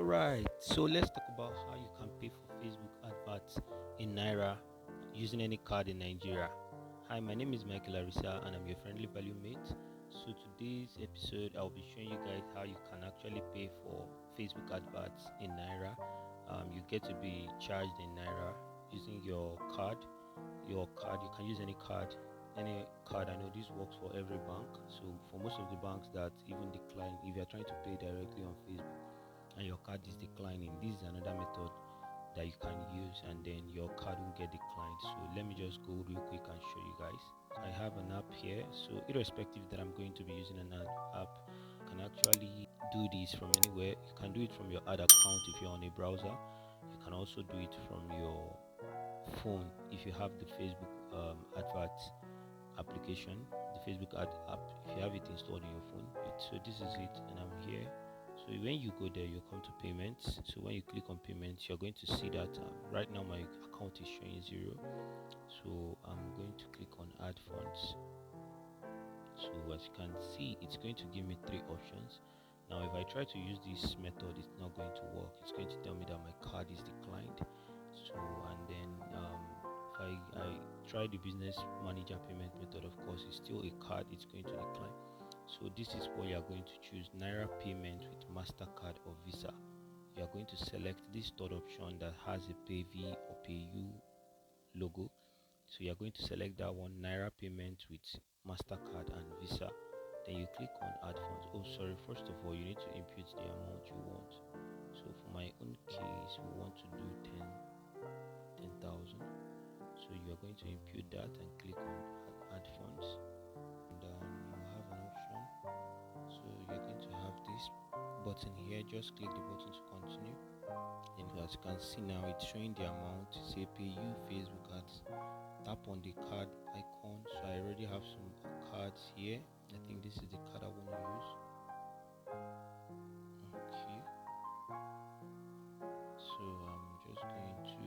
Alright, so let's talk about how you can pay for Facebook adverts in Naira using any card in Nigeria. Hi, my name is Mykail Arisa and I'm your friendly value mate. So today's episode I'll be showing you guys how you can actually pay for Facebook adverts in Naira. You get to be charged in Naira using your card. Your card, you can use any card. I know this works for every bank. So for most of the banks that even decline, if you're trying to pay directly on Facebook and your card is declining, this is another method that you can use and then your card will get declined. So let me just go real quick and show you guys. I have an app here, so irrespective that I'm going to be using an app, you can actually do this from anywhere. You can do it from your ad account if you're on a browser. You can also do it from your phone if you have the Facebook advert application, the Facebook ad app. If you have it installed in your phone, so this is it, and I'm here. So when you go there, you come to payments. So when you click on payments, you're going to see that right now my account is showing zero. So I'm going to click on add funds. So as you can see, it's going to give me three options. Now if I try to use this method, it's not going to work. It's going to tell me that my card is declined. So and then if I try the business manager payment method, of course it's still a card, it's going to decline. So this is what you are going to choose: Naira payment with Mastercard or Visa. You are going to select this third option that has a PayV or PayU logo. So you are going to select that one, Naira payment with Mastercard and Visa. Then you click on add funds. Oh sorry, first of all you need to input the amount you want. So for my own case, we want to do 10,000. So you are going to input that and click on add funds, and you have an option. So you're going to have this button here. Just click the button to continue. And as you can see now, it's showing the amount. Say pay you Facebook ads. Tap on the card icon. So I already have some cards here. I think this is the card I want to use. Okay. So I'm just going to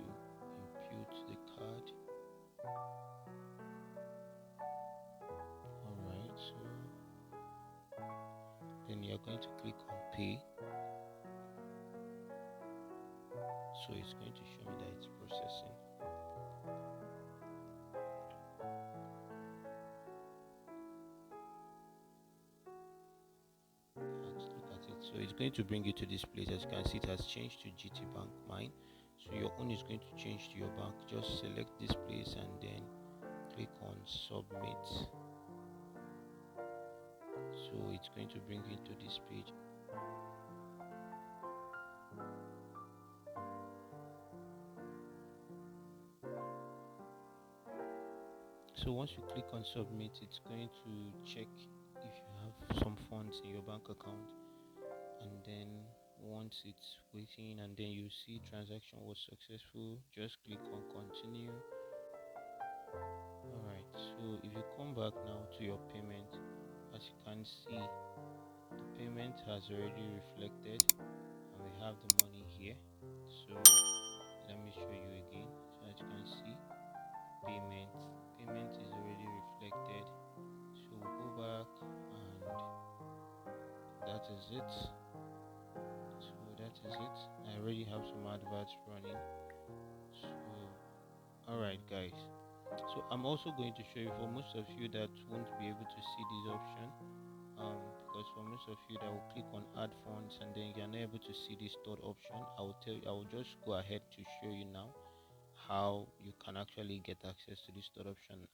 input the card. Alright, so then you're going to click on pay. So it's going to show me that it's processing. Let's look at it. So it's going to bring you to this place. As you can see, it has changed to GT Bank mine. So your own is going to change to your bank. Just select this place and then click on submit. So it's going to bring you to this page. So once you click on submit, it's going to check if you have some funds in your bank account, and then once it's waiting and then you see transaction was successful, just click on continue. Alright, so if you come back now to your payment, as you can see, the payment has already reflected and we have the money here. So let me show you again. So as you can see, payment is already reflected. So we'll go back and that is it. So that is it. I already have some adverts running. So alright guys, so I'm also going to show you, for most of you that won't be able to see this option, because for most of you that will click on add funds and then you're not able to see this third option, I will just go ahead to show you now how you can actually get access to this third option.